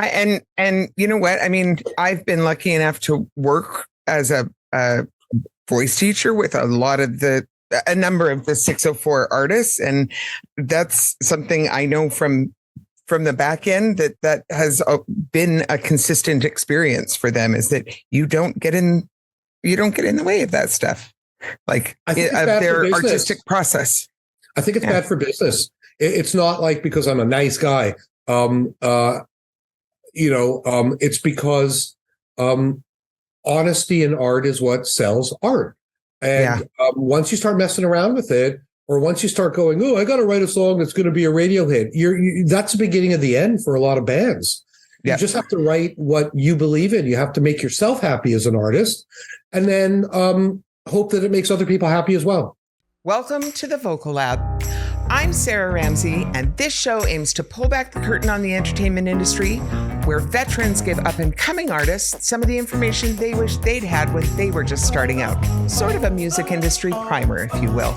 And you know what? I mean, I've been lucky enough to work as a voice teacher with a number of the 604 artists, and that's something I know from the back end that has been a consistent experience for them, is that you don't get in the way of that stuff, like of their artistic process. I think it's bad for business. It's not like because I'm a nice guy. It's because honesty in art is what sells art. And once you start messing around with it, or once you start going, oh, I got to write a song that's going to be a radio hit, that's the beginning of the end for a lot of bands. You just have to write what you believe in. You have to make yourself happy as an artist, and then hope that it makes other people happy as well. Welcome to the Vocal Lab. I'm Sarah Ramsay, and this show aims to pull back the curtain on the entertainment industry, where veterans give up-and-coming artists some of the information they wish they'd had when they were just starting out. Sort of a music industry primer, if you will.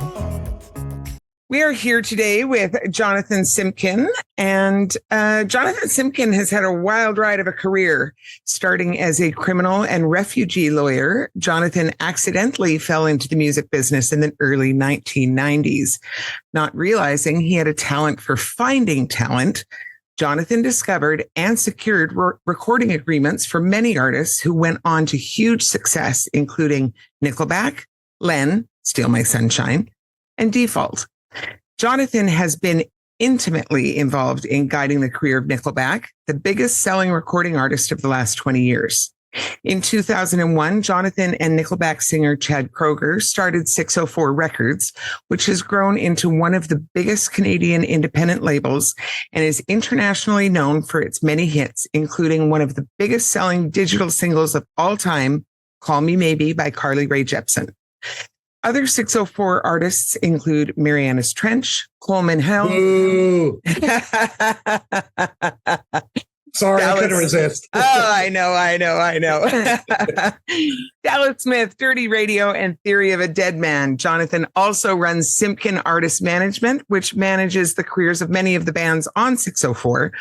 We are here today with Jonathan Simkin, and Jonathan Simkin has had a wild ride of a career. Starting as a criminal and refugee lawyer, Jonathan accidentally fell into the music business in the early 1990s. Not realizing he had a talent for finding talent, Jonathan discovered and secured recording agreements for many artists who went on to huge success, including Nickelback, Len, Steal My Sunshine, and Default. Jonathan has been intimately involved in guiding the career of Nickelback, the biggest selling recording artist of the last 20 years. In 2001, Jonathan and Nickelback singer Chad Kroeger started 604 Records, which has grown into one of the biggest Canadian independent labels and is internationally known for its many hits, including one of the biggest selling digital singles of all time, Call Me Maybe by Carly Rae Jepsen. Other 604 artists include Marianas Trench, Coleman Hell. Sorry, I couldn't resist. I know. Dallas Smith, Dirty Radio, and Theory of a Dead Man. Jonathan also runs Simkin Artist Management, which manages the careers of many of the bands on 604,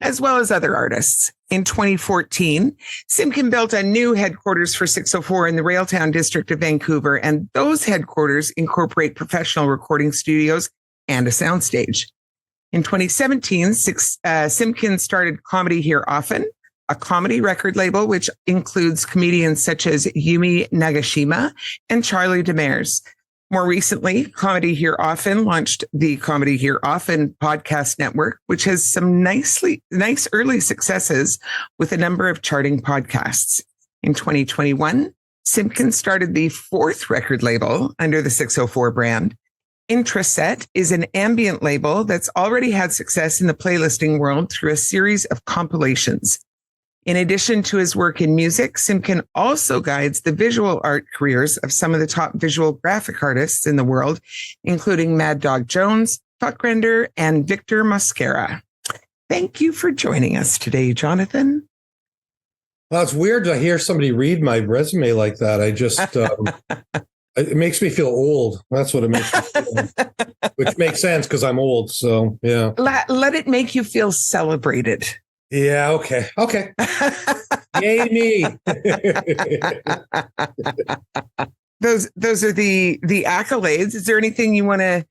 as well as other artists. In 2014, Simkin built a new headquarters for 604 in the Railtown district of Vancouver, and those headquarters incorporate professional recording studios and a soundstage. In 2017, Simkin started Comedy Here Often, a comedy record label which includes comedians such as Yumi Nagashima and Charlie Demers. More recently, Comedy Here Often launched the Comedy Here Often podcast network, which has some nice early successes with a number of charting podcasts. In 2021, Simkin started the fourth record label under the 604 brand. Intraset is an ambient label that's already had success in the playlisting world through a series of compilations. In addition to his work in music, Simkin also guides the visual art careers of some of the top visual graphic artists in the world, including Mad Dog Jones, Fuckrender, and Victor Mosquera. Thank you for joining us today, Jonathan. Well, it's weird to hear somebody read my resume like that. I just... It makes me feel old. That's what it makes me feel. Which makes sense because I'm old. So, yeah. Let it make you feel celebrated. Yeah, okay. Yay me. Those are the accolades. Is there anything you want to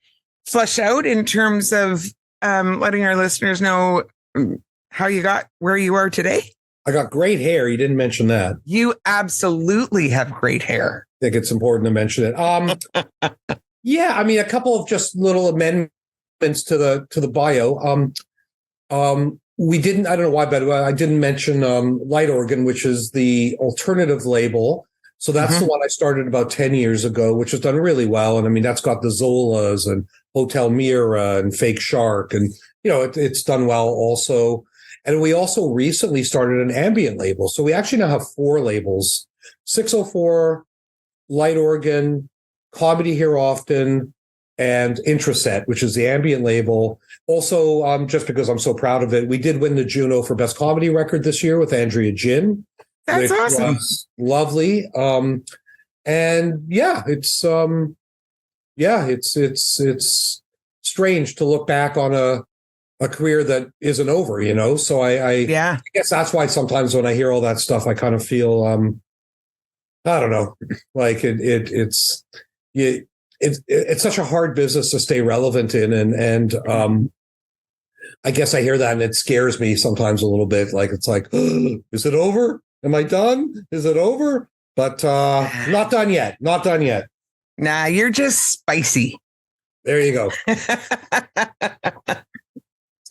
flesh out in terms of letting our listeners know how you got where you are today? I got great hair. You didn't mention that. You absolutely have great hair. I think it's important to mention it. Yeah, I mean, a couple of just little amendments to the bio. We didn't, I don't know why, but I didn't mention Light Organ, which is the alternative label. So that's the one I started about 10 years ago, which has done really well. And I mean, that's got the Zolas and Hotel Mira and Fake Shark. And, it's done well also. And we also recently started an ambient label. So we actually now have 4 labels: 604, Light Organ, Comedy Here Often, and Intraset, which is the ambient label. Also, just because I'm so proud of it, we did win the Juno for Best Comedy Record this year with Andrea Jin. That's awesome. Was lovely. And yeah, it's strange to look back on a career that isn't over, you know? So I guess that's why sometimes when I hear all that stuff, I kind of feel, I don't know, like it's such a hard business to stay relevant in. And I guess I hear that and it scares me sometimes a little bit. Like, it's like, is it over? Am I done? Is it over? But not done yet. Not done yet. Nah, you're just spicy. There you go.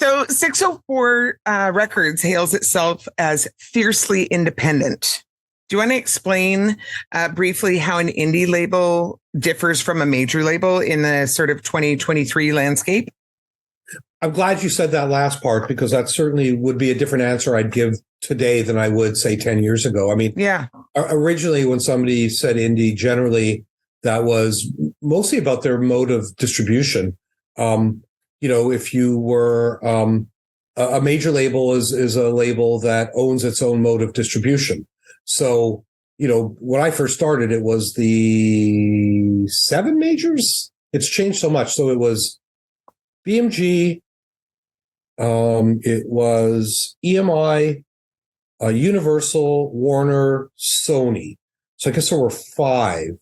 So 604 Records hails itself as fiercely independent. Do you want to explain briefly how an indie label differs from a major label in the sort of 2023 landscape? I'm glad you said that last part, because that certainly would be a different answer I'd give today than I would, say, 10 years ago. I mean, originally when somebody said indie, generally that was mostly about their mode of distribution. If you were a major label is a label that owns its own mode of distribution. So, when I first started, it was the 7 majors. It's changed so much. So it was BMG, it was EMI, Universal, Warner, Sony. So I guess there were 5,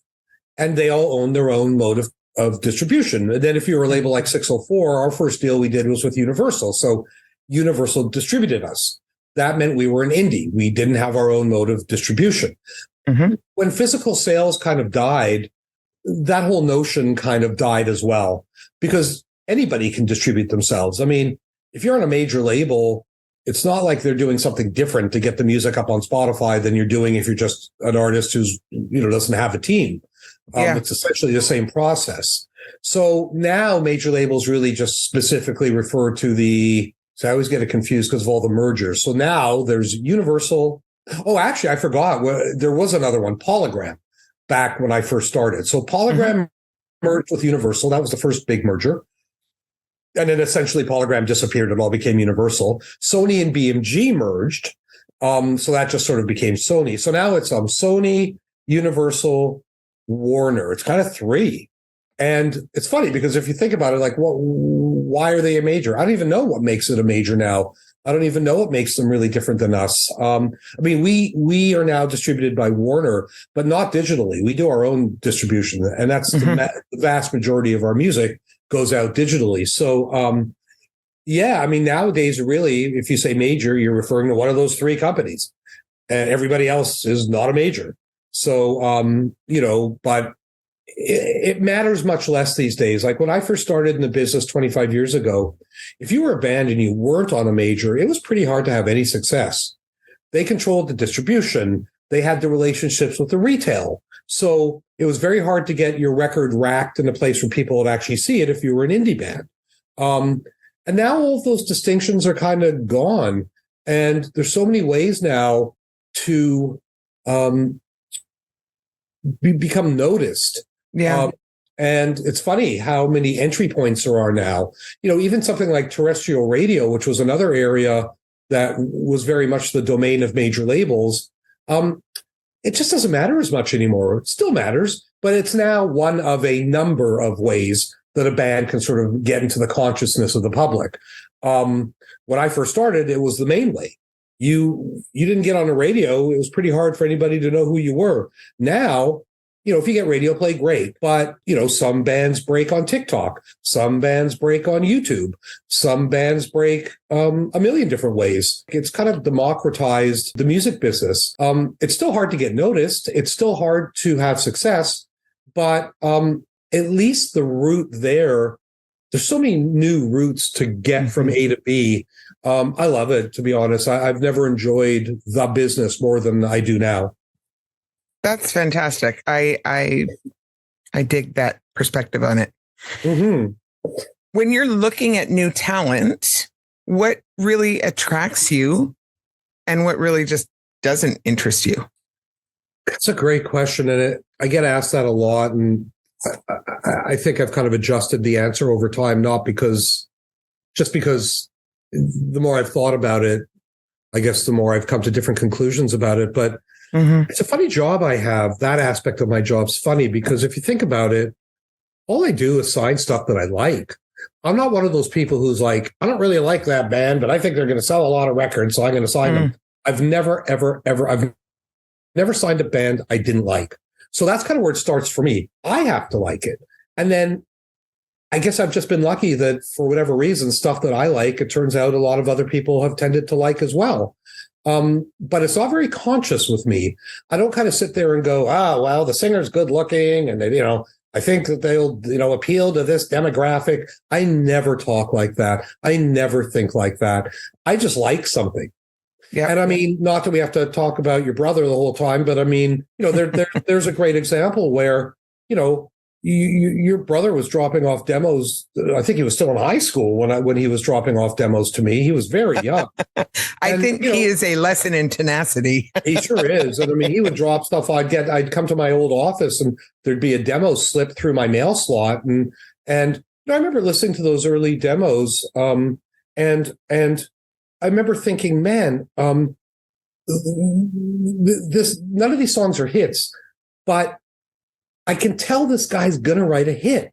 and they all own their own mode of distribution. And then if you were a label like 604, our first deal we did was with Universal. So Universal distributed us. That meant we were an indie. We didn't have our own mode of distribution. Mm-hmm. When physical sales kind of died, that whole notion kind of died as well, because anybody can distribute themselves. I mean, if you're on a major label, it's not like they're doing something different to get the music up on Spotify than you're doing if you're just an artist who's, doesn't have a team. It's essentially the same process. So now major labels really just specifically refer to so I always get it confused because of all the mergers. So now there's Universal. Oh, actually, I forgot. There was another one, Polygram, back when I first started. So Polygram merged with Universal. That was the first big merger. And then essentially Polygram disappeared and all became Universal. Sony and BMG merged. So that just sort of became Sony. So now it's Sony, Universal, Warner. It's kind of 3. And it's funny because if you think about it, like, why are they a major? I don't even know what makes it a major now. I don't even know what makes them really different than us. I mean, we are now distributed by Warner, but not digitally. We do our own distribution, and that's the vast majority of our music goes out digitally. So, I mean, nowadays, really, if you say major, you're referring to one of those 3 companies, and everybody else is not a major. So, but it matters much less these days. Like when I first started in the business 25 years ago, if you were a band and you weren't on a major, it was pretty hard to have any success. They controlled the distribution. They had the relationships with the retail. So it was very hard to get your record racked in a place where people would actually see it if you were an indie band. And now all of those distinctions are kind of gone. And there's so many ways now to become noticed. Yeah. And it's funny how many entry points there are now. Even something like terrestrial radio, which was another area that was very much the domain of major labels. It just doesn't matter as much anymore. It still matters, but it's now one of a number of ways that a band can sort of get into the consciousness of the public. When I first started, it was the main way. You didn't get on the radio. It was pretty hard for anybody to know who you were. Now, if you get radio play, great. But, some bands break on TikTok. Some bands break on YouTube. Some bands break a million different ways. It's kind of democratized the music business. It's still hard to get noticed. It's still hard to have success. But at least the route there's so many new routes to get from A to B. I love it, to be honest. I've never enjoyed the business more than I do now. That's fantastic. I dig that perspective on it. Mm-hmm. When you're looking at new talent, what really attracts you and what really just doesn't interest you? That's a great question. And I get asked that a lot. And I think I've kind of adjusted the answer over time, not because the more I've thought about it, I guess the more I've come to different conclusions about it. But it's a funny job I have. That aspect of my job's funny because if you think about it, all I do is sign stuff that I like. I'm not one of those people who's like, I don't really like that band, but I think they're going to sell a lot of records, so I'm going to sign them. I've never, ever, ever, I've never signed a band I didn't like. So that's kind of where it starts for me. I have to like it. And then I guess I've just been lucky that for whatever reason, stuff that I like, it turns out a lot of other people have tended to like as well. But it's not very conscious with me. I don't kind of sit there and go, well, the singer's good looking and they, I think that they'll, appeal to this demographic. I never talk like that. I never think like that. I just like something. Yeah. And I mean, not that we have to talk about your brother the whole time, but I mean, there's a great example where, your brother was dropping off demos. I think he was still in high school when he was dropping off demos to me. He was very young. I think he is a lesson in tenacity. He sure is. And I mean, he would drop stuff. I'd come to my old office and there'd be a demo slip through my mail slot. And I remember listening to those early demos. And I remember thinking, man, none of these songs are hits, but I can tell this guy's going to write a hit.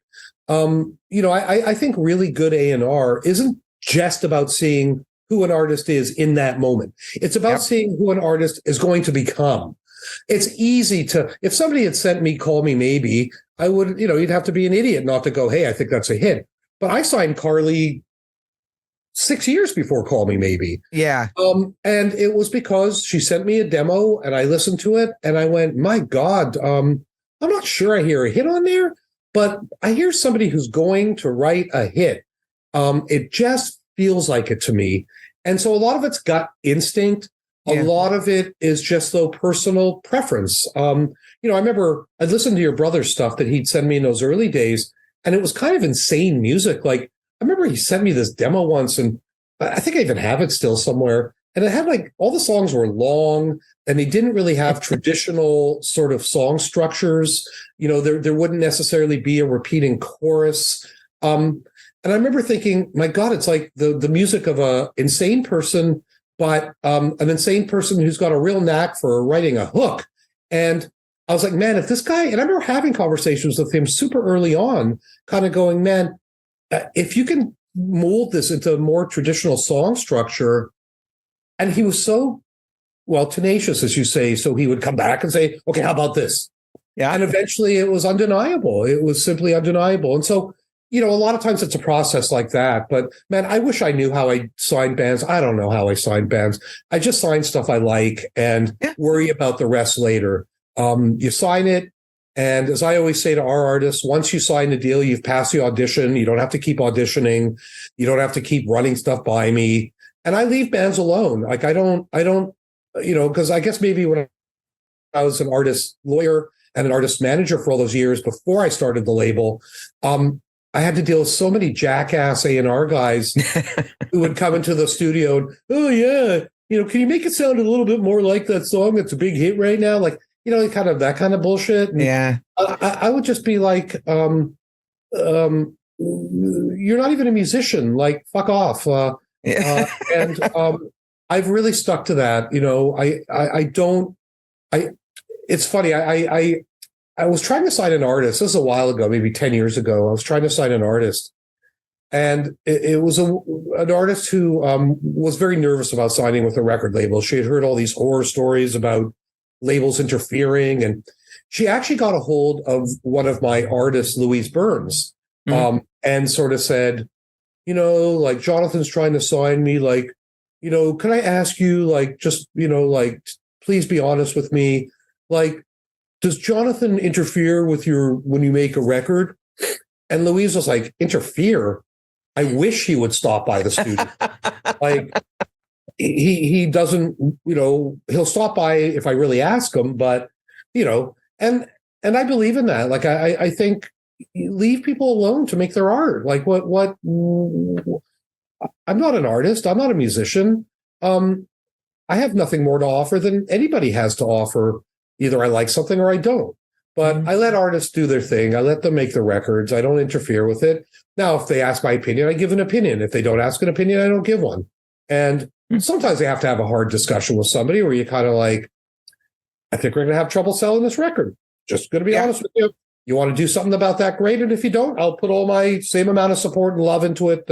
I think really good A&R isn't just about seeing who an artist is in that moment. It's about seeing who an artist is going to become. It's easy if somebody had sent me Call Me Maybe, I would, you'd have to be an idiot not to go, hey, I think that's a hit. But I signed Carly 6 years before Call Me Maybe. Yeah. And it was because she sent me a demo and I listened to it and I went, my God, I'm not sure I hear a hit on there, but I hear somebody who's going to write a hit. It just feels like it to me. And so a lot of it's gut instinct. A lot of it is just though personal preference. I remember I'd listened to your brother's stuff that he'd send me in those early days, and it was kind of insane music. Like I remember he sent me this demo once, and I think I even have it still somewhere. And it had all the songs were long and they didn't really have traditional sort of song structures. There wouldn't necessarily be a repeating chorus. And I remember thinking, my God, it's like the music of a insane person, but an insane person who's got a real knack for writing a hook. And I was like, man, if this guy, and I remember having conversations with him super early on, kind of going, man, if you can mold this into a more traditional song structure. And he was so, tenacious, as you say. So he would come back and say, okay, how about this? Yeah. And eventually it was undeniable. It was simply undeniable. And so, a lot of times it's a process like that. But man, I wish I knew how I signed bands. I don't know how I sign bands. I just sign stuff I like and worry about the rest later. You sign it. And as I always say to our artists, once you sign the deal, you've passed the audition. You don't have to keep auditioning. You don't have to keep running stuff by me. And I leave bands alone. Like I don't, because I guess maybe when I was an artist lawyer and an artist manager for all those years before I started the label, I had to deal with so many jackass A&R guys who would come into the studio and, oh yeah, can you make it sound a little bit more like that song that's a big hit right now? Like, kind of that kind of bullshit. And yeah. I would just be like, you're not even a musician. Like, fuck off. And I've really stuck to that. It's funny. I was trying to sign an artist. This is a while ago, maybe 10 years ago. I was trying to sign an artist, and it was an artist who was very nervous about signing with a record label. She had heard all these horror stories about labels interfering, and she actually got a hold of one of my artists, Louise Burns, and sort of said, like, Jonathan's trying to sign me, like, can I ask you, like, just, please be honest with me. Like, does Jonathan interfere with when you make a record? And Louise was like, interfere? I wish he would stop by the studio. Like, he doesn't, he'll stop by if I really ask him, but, and I believe in that. Like, I think, leave people alone to make their art. Like what I'm not an artist. I'm not a musician. I have nothing more to offer than anybody has to offer. Either I like something or I don't, but I let artists do their thing. I let them make the records. I don't interfere with it. Now, if they ask my opinion, I give an opinion. If they don't ask an opinion, I don't give one. And sometimes they have to have a hard discussion with somebody where you kind of like, I think we're going to have trouble selling this record. Just going to be honest with you. You want to do something about that, great. And if you don't, I'll put all my same amount of support and love into it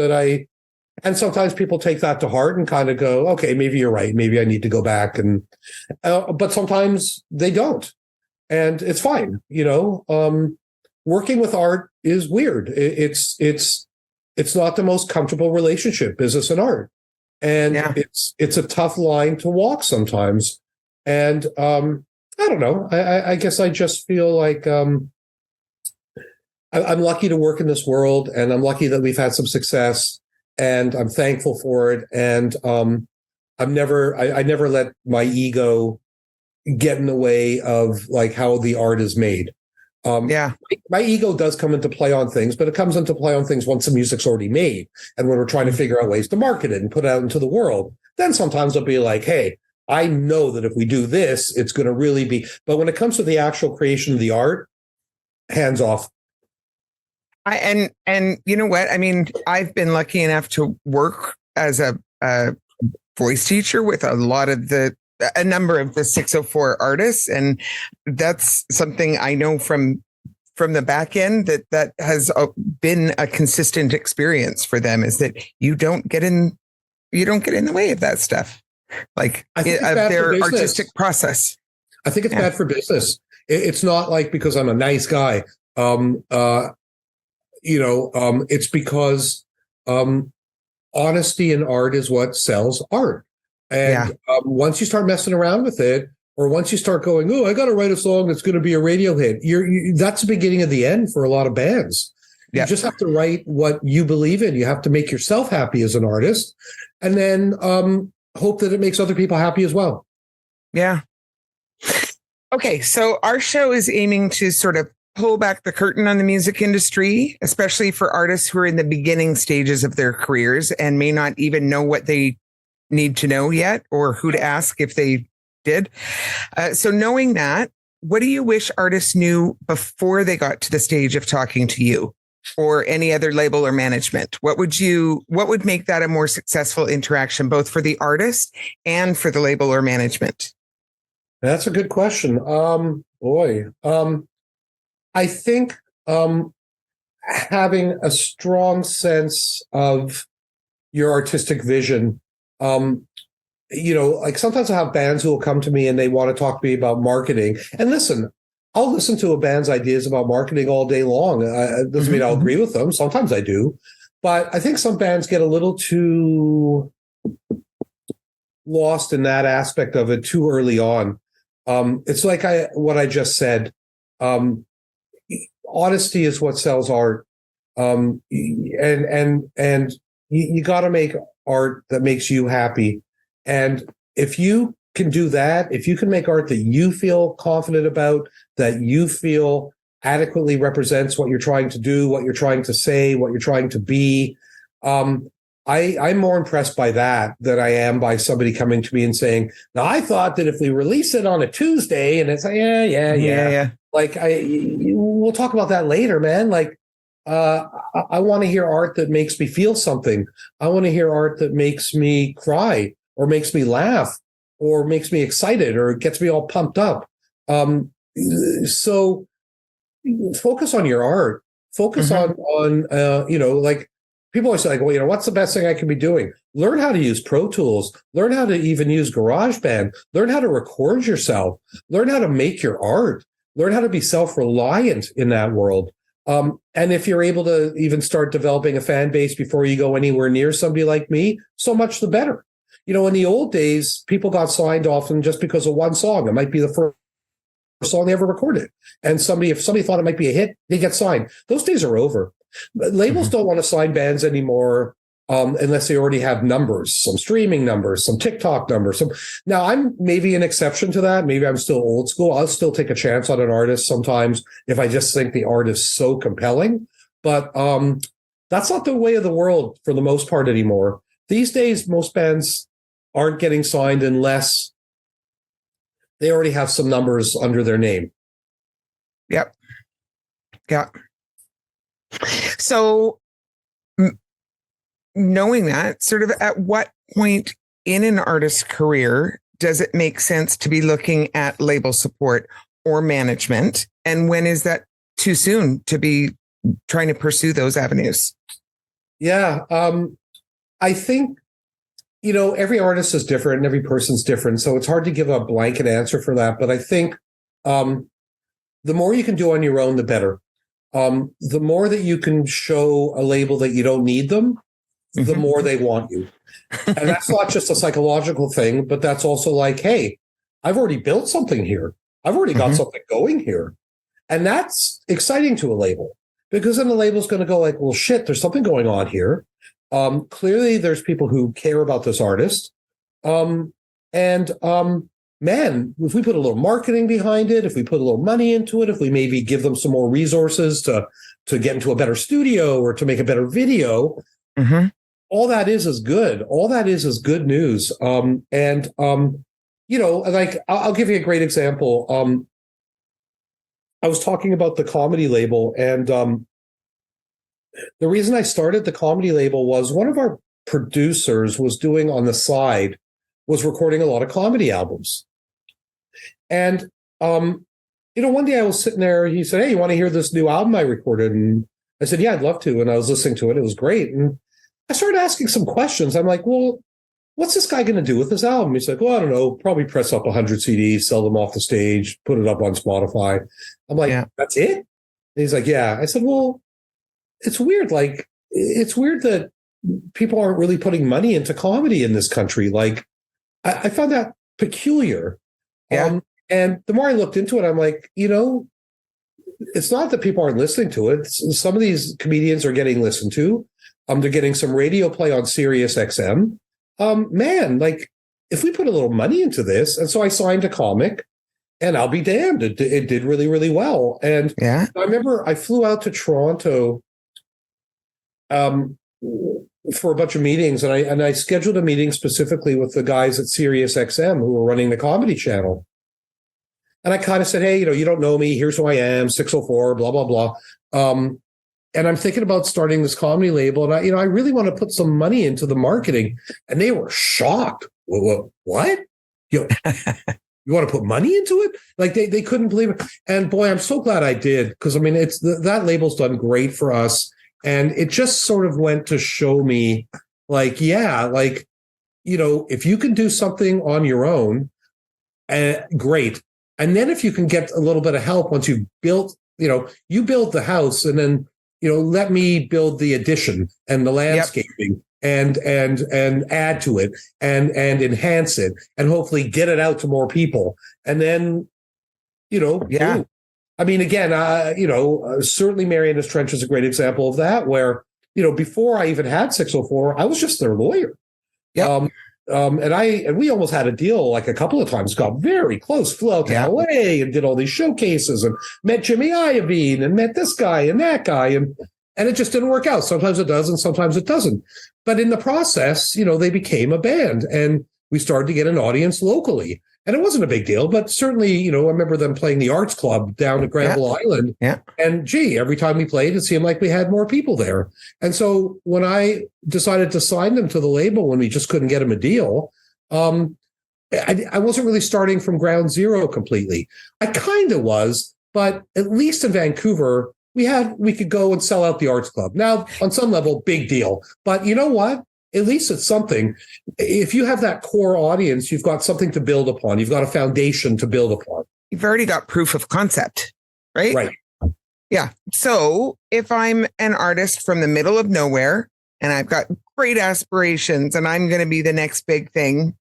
and sometimes people take that to heart and kind of go, okay, maybe you're right. Maybe I need to go back. But sometimes they don't. And it's fine. Working with art is weird. It's not the most comfortable relationship, business and art. And it's a tough line to walk sometimes. And I don't know. I guess I just feel like I'm lucky to work in this world, and I'm lucky that we've had some success, and I'm thankful for it. And I never let my ego get in the way of like how the art is made. My ego does come into play on things, but it comes into play on things once the music's already made. And when we're trying to figure out ways to market it and put it out into the world, then sometimes I'll be like, hey, I know that if we do this, it's going to really be. But when it comes to the actual creation of the art, hands off. And you know what? I mean, I've been lucky enough to work as a voice teacher with a number of the 604 artists. And that's something I know from the back end that has been a consistent experience for them, is that you don't get in the way of that stuff. Like their artistic process. I think it's bad for business. It's not like because I'm a nice guy. It's because honesty in art is what sells art. And once you start messing around with it, or once you start going, oh, I got to write a song that's going to be a radio hit, that's the beginning of the end for a lot of bands. You just have to write what you believe in. You have to make yourself happy as an artist, and then hope that it makes other people happy as well. Yeah. Okay, so our show is aiming to sort of pull back the curtain on the music industry, especially for artists who are in the beginning stages of their careers and may not even know what they need to know yet, or who to ask if they did. So knowing that, what do you wish artists knew before they got to the stage of talking to you or any other label or management? What would make that a more successful interaction, both for the artist and for the label or management? That's a good question. I think having a strong sense of your artistic vision. Like sometimes I have bands who will come to me and they want to talk to me about marketing. And listen, I'll listen to a band's ideas about marketing all day long. It doesn't mean I'll agree with them. Sometimes I do. But I think some bands get a little too lost in that aspect of it too early on. It's like what I just said. Honesty is what sells art. And you got to make art that makes you happy. And if you can do that, if you can make art that you feel confident about, that you feel adequately represents what you're trying to do, what you're trying to say, what you're trying to be, I'm more impressed by that than I am by somebody coming to me and saying, now I thought that if we release it on a Tuesday, and it's like, yeah. Like we'll talk about that later, man. Like, I want to hear art that makes me feel something. I want to hear art that makes me cry or makes me laugh or makes me excited or gets me all pumped up. So focus on your art. Focus on like people always say, like, well, what's the best thing I can be doing? Learn how to use Pro Tools. Learn how to even use GarageBand. Learn how to record yourself. Learn how to make your art. Learn how to be self-reliant in that world. And if you're able to even start developing a fan base before you go anywhere near somebody like me, so much the better. In the old days, people got signed often just because of one song. It might be the first song they ever recorded. And if somebody thought it might be a hit, they get signed. Those days are over. Labels don't want to sign bands anymore unless they already have numbers, some streaming numbers, some TikTok numbers. Now, I'm maybe an exception to that. Maybe I'm still old school. I'll still take a chance on an artist sometimes if I just think the art is so compelling. But that's not the way of the world for the most part anymore. These days, most bands aren't getting signed unless they already have some numbers under their name. Yep. Yeah. So knowing that, sort of at what point in an artist's career does it make sense to be looking at label support or management? And when is that too soon to be trying to pursue those avenues? Yeah. I think, every artist is different and every person's different. So it's hard to give a blanket answer for that. But I think the more you can do on your own, the better. The more that you can show a label that you don't need them, the more they want you. And that's not just a psychological thing, but that's also like, hey, I've already built something here. I've already got something going here. And that's exciting to a label, because then the label's going to go like, well, shit, there's something going on here. Clearly there's people who care about this artist. Man, if we put a little marketing behind it, if we put a little money into it, if we maybe give them some more resources to get into a better studio or to make a better video, all that is good. All that is good news. Like I'll give you a great example. I was talking about the comedy label, and the reason I started the comedy label was one of our producers was doing on the side, was recording a lot of comedy albums. And, one day I was sitting there, he said, hey, you want to hear this new album I recorded? And I said, yeah, I'd love to. And I was listening to it. It was great. And I started asking some questions. I'm like, well, what's this guy going to do with this album? He's like, well, I don't know, probably press up 100 CDs, sell them off the stage, put it up on Spotify. I'm like, That's it? And he's like, yeah. I said, well, it's weird. Like, it's weird that people aren't really putting money into comedy in this country. Like, I found that peculiar. Yeah. And the more I looked into it, I'm like, it's not that people aren't listening to it. Some of these comedians are getting listened to. They're getting some radio play on Sirius XM. Man, like, if we put a little money into this, and so I signed a comic, and I'll be damned, it did really, really well. And I remember I flew out to Toronto for a bunch of meetings, and I scheduled a meeting specifically with the guys at Sirius XM who were running the comedy channel. And I kind of said, hey, you don't know me. Here's who I am, 604, blah, blah, blah. And I'm thinking about starting this comedy label. And I really want to put some money into the marketing. And they were shocked. What? You want to put money into it? Like they couldn't believe it. And boy, I'm so glad I did. Because it's that label's done great for us. And it just sort of went to show me like, if you can do something on your own, great. And then if you can get a little bit of help once you've built, you build the house, and then, let me build the addition and the landscaping and add to it and enhance it and hopefully get it out to more people. And then, boom. I mean, again, certainly Marianas Trench is a great example of that, where, before I even had 604, I was just their lawyer. Yeah. And we almost had a deal like a couple of times, got very close, flew out to LA and did all these showcases and met Jimmy Iovine and met this guy and that guy. And it just didn't work out. Sometimes it does and sometimes it doesn't. But in the process, they became a band, and we started to get an audience locally. And it wasn't a big deal, but certainly, I remember them playing the Arts Club down at Granville Island. Yeah. And every time we played, it seemed like we had more people there. And so when I decided to sign them to the label when we just couldn't get them a deal, I wasn't really starting from ground zero completely. I kind of was, but at least in Vancouver, we could go and sell out the Arts Club. Now, on some level, big deal. But you know what? At least it's something. If you have that core audience, you've got something to build upon. You've got a foundation to build upon. You've already got proof of concept, right? Right. Yeah. So if I'm an artist from the middle of nowhere and I've got great aspirations and I'm going to be the next big thing,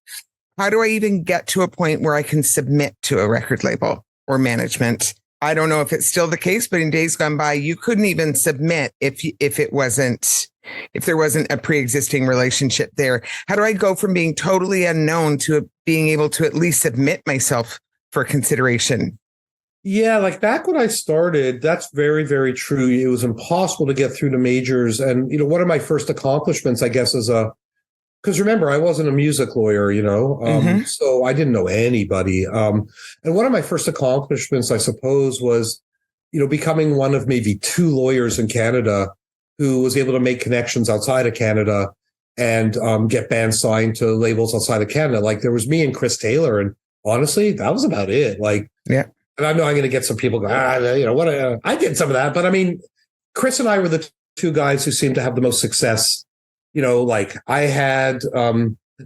how do I even get to a point where I can submit to a record label or management? I don't know if it's still the case, but in days gone by, you couldn't even submit if there wasn't a pre-existing relationship there. How do I go from being totally unknown to being able to at least submit myself for consideration? Yeah, like back when I started, that's very, very true. It was impossible to get through to majors. And, one of my first accomplishments, I guess, because remember, I wasn't a music lawyer, so I didn't know anybody. And one of my first accomplishments, I suppose, was, becoming one of maybe two lawyers in Canada who was able to make connections outside of Canada and get bands signed to labels outside of Canada. Like there was me and Chris Taylor, and honestly, that was about it. Like, And I know I'm going to get some people going, what? I did some of that. But I mean, Chris and I were the two guys who seemed to have the most success. Like I had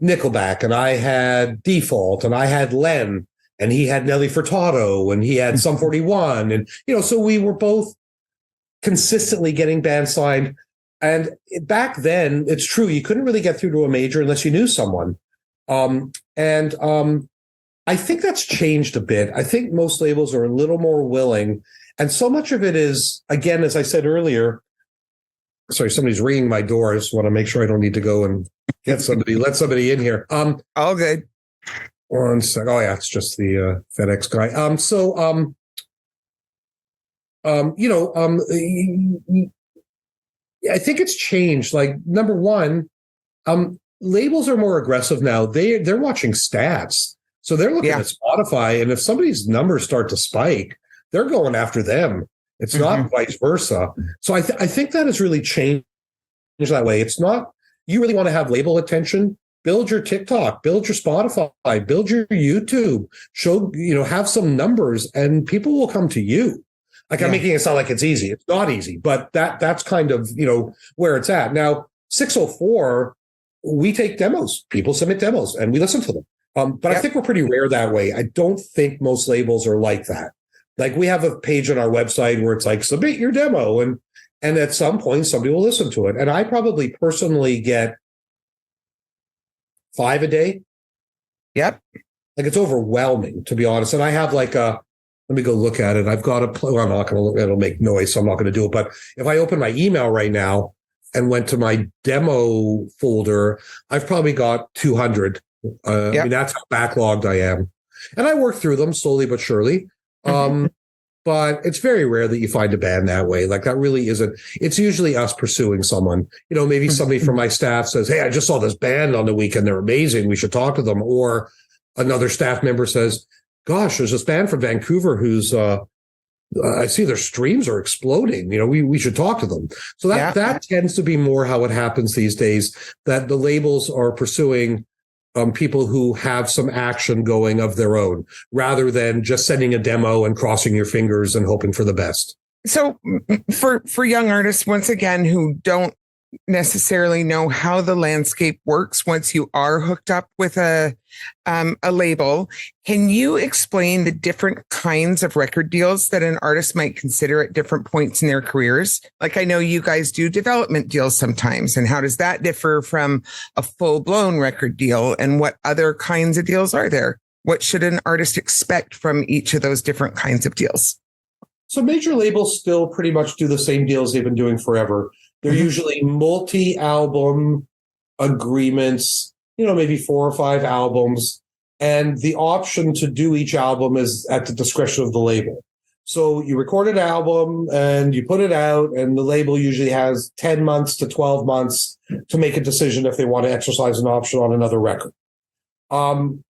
Nickelback, and I had Default, and I had Len, and he had Nelly Furtado, and he had Sum 41. And, so we were both consistently getting bands signed. And back then, it's true, you couldn't really get through to a major unless you knew someone. I think that's changed a bit. I think most labels are a little more willing. And so much of it is, again, as I said earlier, sorry, somebody's ringing my door. I just want to make sure I don't need to go and let somebody in here. All good. One sec. Oh yeah, it's just the FedEx guy. I think it's changed. Like, number one, labels are more aggressive now. They're watching stats. So they're looking at Spotify, and if somebody's numbers start to spike, they're going after them. It's not vice versa. So I think that has really changed that way. It's not, you really want to have label attention, build your TikTok, build your Spotify, build your YouTube, show, have some numbers, and people will come to you. Like, I'm making it sound like it's easy. It's not easy, but that's kind of, where it's at. Now, 604, we take demos. People submit demos and we listen to them. But I think we're pretty rare that way. I don't think most labels are like that. Like, we have a page on our website where it's like, submit your demo. And at some point, somebody will listen to it. And I probably personally get 5 a day. Yep. Like, it's overwhelming, to be honest. And I have let me go look at it. I've got I'm not going to look, it'll make noise, so I'm not going to do it. But if I open my email right now and went to my demo folder, I've probably got 200. I mean, that's how backlogged I am. And I work through them slowly but surely. But it's very rare that you find a band that way. Like, that really isn't. It's usually us pursuing someone. Maybe somebody from my staff says, hey, I just saw this band on the weekend. They're amazing. We should talk to them. Or another staff member says, gosh, there's this band from Vancouver who's, I see their streams are exploding. We should talk to them. So that tends to be more how it happens these days, that the labels are pursuing people who have some action going of their own, rather than just sending a demo and crossing your fingers and hoping for the best. So for young artists, once again, who don't necessarily know how the landscape works once you are hooked up with a label, can you explain the different kinds of record deals that an artist might consider at different points in their careers? Like, I know you guys do development deals sometimes, and how does that differ from a full-blown record deal, and what other kinds of deals are there? What should an artist expect from each of those different kinds of deals? So major labels still pretty much do the same deals they've been doing forever. They're usually multi-album agreements, maybe 4 or 5 albums. And the option to do each album is at the discretion of the label. So you record an album and you put it out, and the label usually has 10 months to 12 months to make a decision if they want to exercise an option on another record.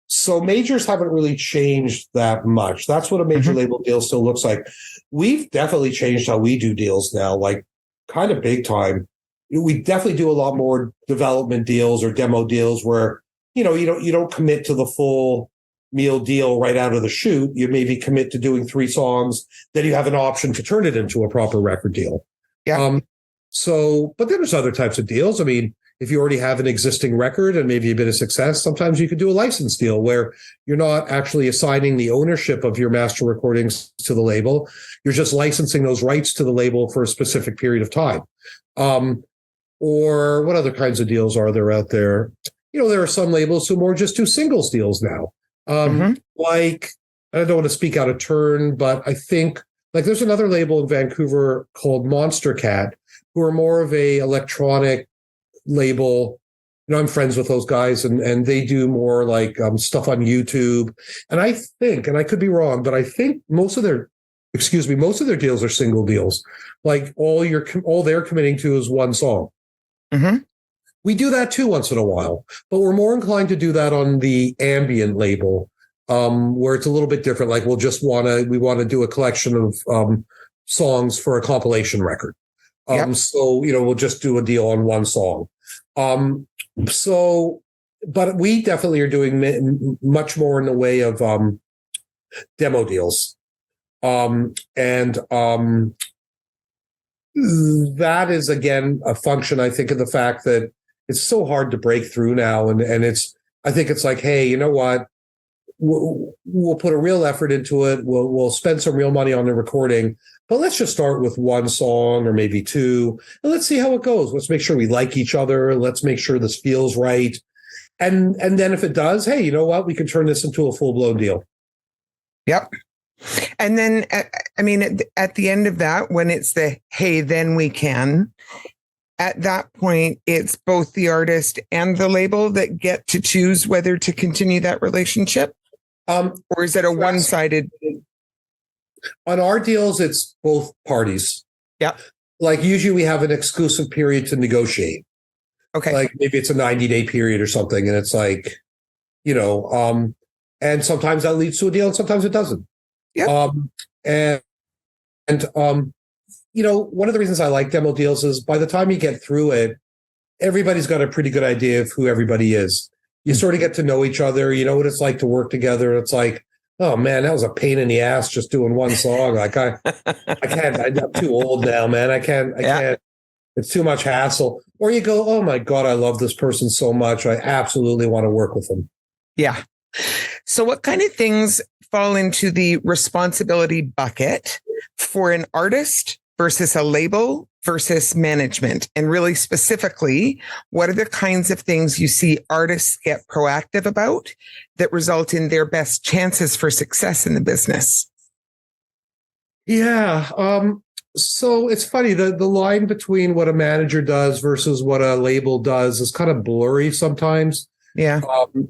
So majors haven't really changed that much. That's what a major label deal still looks like. We've definitely changed how we do deals now, like kind of big time. We definitely do a lot more development deals or demo deals where, you don't commit to the full meal deal right out of the chute. You maybe commit to doing 3 songs, then you have an option to turn it into a proper record deal. Yeah. But then there's other types of deals. I mean, if you already have an existing record and maybe a bit of success, sometimes you could do a license deal where you're not actually assigning the ownership of your master recordings to the label. You're just licensing those rights to the label for a specific period of time. Or what other kinds of deals are there out there? There are some labels who more just do singles deals now. Like, I don't want to speak out of turn, but I think like there's another label in Vancouver called Monster Cat, who are more of a electronic label. I'm friends with those guys, and they do more like stuff on YouTube. And I think, and I could be wrong, but I think most of their deals are single deals. Like all they're committing to is one song. We do that too once in a while, but we're more inclined to do that on the ambient label, where it's a little bit different. Like we want to do a collection of songs for a compilation record. So, we'll just do a deal on one song. But we definitely are doing much more in the way of demo deals. And that is, again, a function, I think, of the fact that it's so hard to break through now. And I think it's like, hey, you know what? We'll put a real effort into it. We'll spend some real money on the recording, but let's just start with one song or maybe two, and let's see how it goes. Let's make sure we like each other. Let's make sure this feels right. And then if it does, hey, you know what? We can turn this into a full-blown deal. Yep. And then, I mean, at the end of that, when it's the, hey, then we can, at that point, it's both the artist and the label that get to choose whether to continue that relationship. Or is it a one-sided? On our deals, it's both parties. Yeah. Like usually we have an exclusive period to negotiate. Okay. Like maybe it's a 90-day period or something. And it's like, and sometimes that leads to a deal and sometimes it doesn't. Yeah. One of the reasons I like demo deals is by the time you get through it, everybody's got a pretty good idea of who everybody is. You sort of get to know each other. You know what it's like to work together. It's like, oh man, that was a pain in the ass just doing one song. Like I can't, I'm too old now, man. I can't, it's too much hassle. Or you go, oh my God, I love this person so much. I absolutely want to work with them. Yeah. So what kind of things fall into the responsibility bucket for an artist versus a label versus management? And really specifically, what are the kinds of things you see artists get proactive about that result in their best chances for success in the business? Yeah. So it's funny, the line between what a manager does versus what a label does is kind of blurry sometimes. Yeah.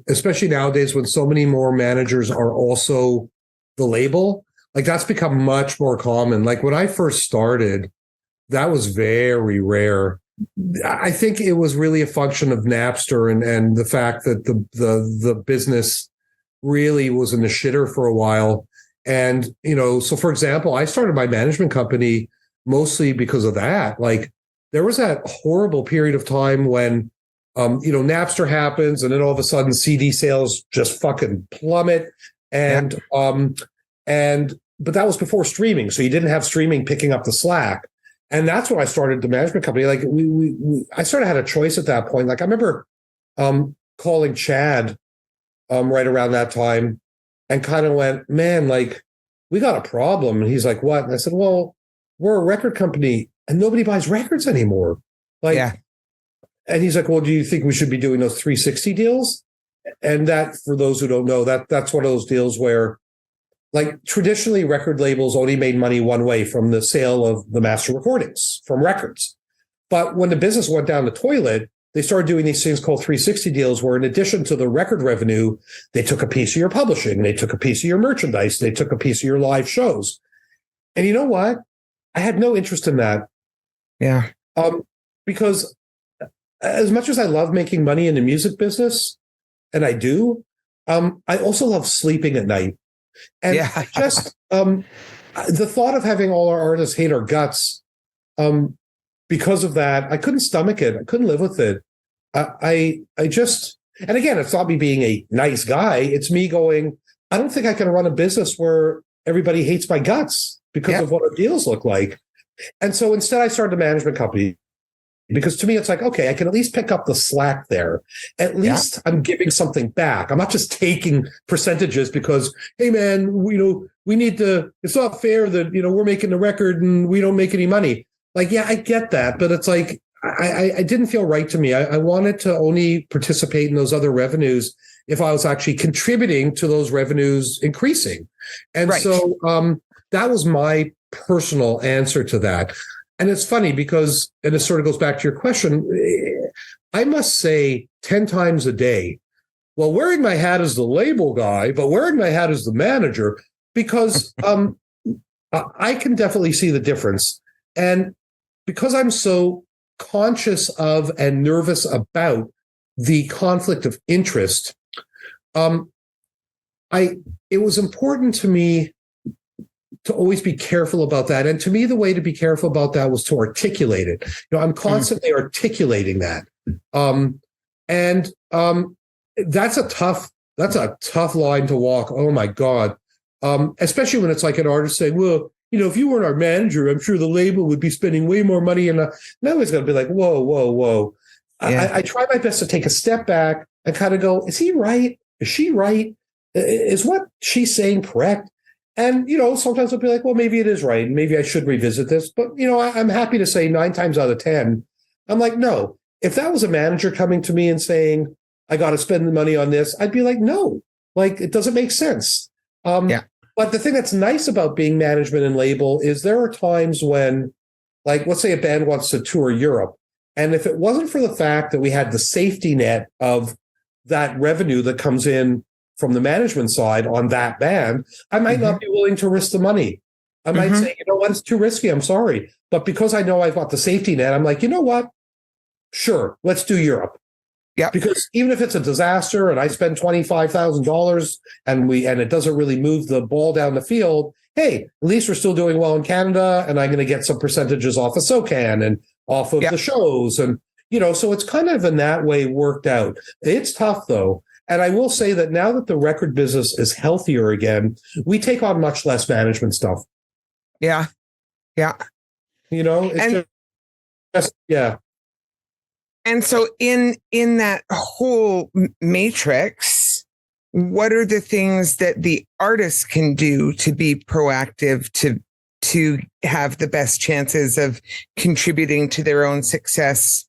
Especially nowadays when so many more managers are also the label. Like that's become much more common. Like when I first started, that was very rare. I think it was really a function of Napster and the fact that the business really was in the shitter for a while. And, so for example, I started my management company mostly because of that. Like there was that horrible period of time when, Napster happens and then all of a sudden CD sales just fucking plummet. And, but that was before streaming. So you didn't have streaming picking up the slack. And that's when I started the management company. Like I sort of had a choice at that point. Like I remember calling Chad right around that time and kind of went, man, like we got a problem. And he's like, what? And I said, well, we're a record company and nobody buys records anymore. Like, yeah. And he's like, well, do you think we should be doing those 360 deals? And that, for those who don't know, that's one of those deals where, like, traditionally record labels only made money one way, from the sale of the master recordings from records. But when the business went down the toilet, they started doing these things called 360 deals, where in addition to the record revenue, they took a piece of your publishing, they took a piece of your merchandise, they took a piece of your live shows. And you know what? I had no interest in that. Yeah. Because as much as I love making money in the music business, and I do, I also love sleeping at night. And just the thought of having all our artists hate our guts, because of that, I couldn't stomach it. I couldn't live with it. I just, and again, it's not me being a nice guy. It's me going, I don't think I can run a business where everybody hates my guts because of what our deals look like. And so instead I started a management company, because to me, it's like, okay, I can at least pick up the slack there. At least I'm giving something back. I'm not just taking percentages because, hey man, we need to, it's not fair that, we're making the record and we don't make any money. Like, yeah, I get that, but it's like, I didn't feel right to me. I wanted to only participate in those other revenues if I was actually contributing to those revenues increasing. And so that was my personal answer to that. And it's funny because, and it sort of goes back to your question, I must say 10 times a day, well, wearing my hat as the label guy, but wearing my hat as the manager, because I can definitely see the difference. And because I'm so conscious of and nervous about the conflict of interest, it was important to me to always be careful about that. And to me, the way to be careful about that was to articulate it. I'm constantly articulating that. That's a tough line to walk. Oh my God. Especially when it's like an artist saying, well, if you weren't our manager, I'm sure the label would be spending way more money. And now it's going to be like, whoa, whoa, whoa. Yeah. I try my best to take a step back and kind of go, is he right? Is she right? Is what she's saying correct? And, sometimes I'll be like, well, maybe it is right. Maybe I should revisit this. But, I'm happy to say 9 times out of 10, I'm like, no. If that was a manager coming to me and saying, I got to spend the money on this, I'd be like, no, like, it doesn't make sense. But the thing that's nice about being management and label is there are times when, like, let's say a band wants to tour Europe. And if it wasn't for the fact that we had the safety net of that revenue that comes in from the management side on that band, I might not be willing to risk the money. I might say, you know what, it's too risky. I'm sorry. But because I know I've got the safety net, I'm like, you know what? Sure, let's do Europe. Yeah. Because even if it's a disaster and I spend $25,000 and it doesn't really move the ball down the field, hey, at least we're still doing well in Canada, and I'm going to get some percentages off of SoCan and off of the shows. And, so it's kind of in that way worked out. It's tough, though. And I will say that now that the record business is healthier again, we take on much less management stuff. Yeah. Yeah. It's just, yeah. And so in that whole matrix, what are the things that the artists can do to be proactive to have the best chances of contributing to their own success?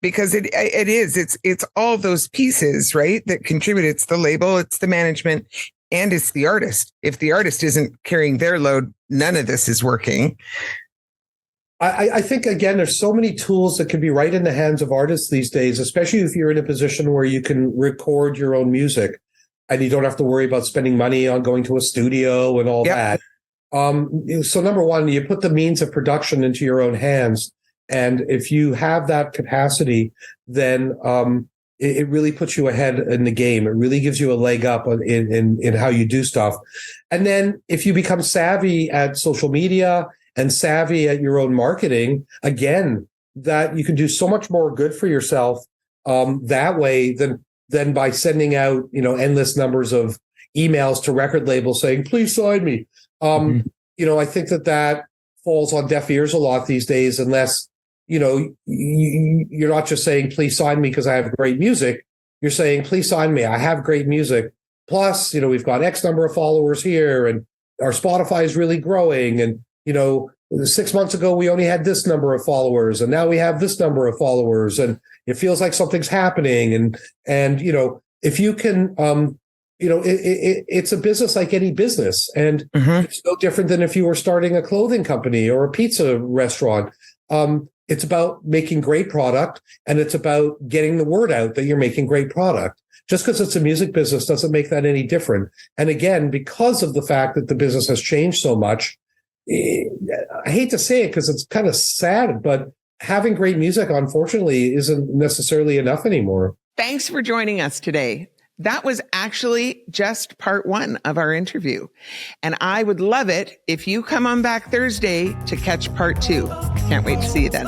Because it's all those pieces, right, that contribute. It's the label, it's the management, and it's the artist. If the artist isn't carrying their load, none of this is working. I think, again, there's so many tools that can be right in the hands of artists these days, especially if you're in a position where you can record your own music and you don't have to worry about spending money on going to a studio and all that. So number one, you put the means of production into your own hands. And if you have that capacity, then it really puts you ahead in the game. It really gives you a leg up in how you do stuff. And then if you become savvy at social media and savvy at your own marketing, again, that you can do so much more good for yourself that way than by sending out, endless numbers of emails to record labels saying, please sign me. I think that falls on deaf ears a lot these days, unless, you're not just saying, please sign me because I have great music. You're saying, please sign me. I have great music. Plus, we've got X number of followers here, and our Spotify is really growing. And, 6 months ago, we only had this number of followers, and now we have this number of followers, and it feels like something's happening. And if you can, it's a business like any business, and it's no different than if you were starting a clothing company or a pizza restaurant. It's about making great product, and it's about getting the word out that you're making great product. Just because it's a music business doesn't make that any different. And again, because of the fact that the business has changed so much, I hate to say it because it's kind of sad, but having great music, unfortunately, isn't necessarily enough anymore. Thanks for joining us today. That was actually just part 1 of our interview. And I would love it if you come on back Thursday to catch part 2. Can't wait to see you then.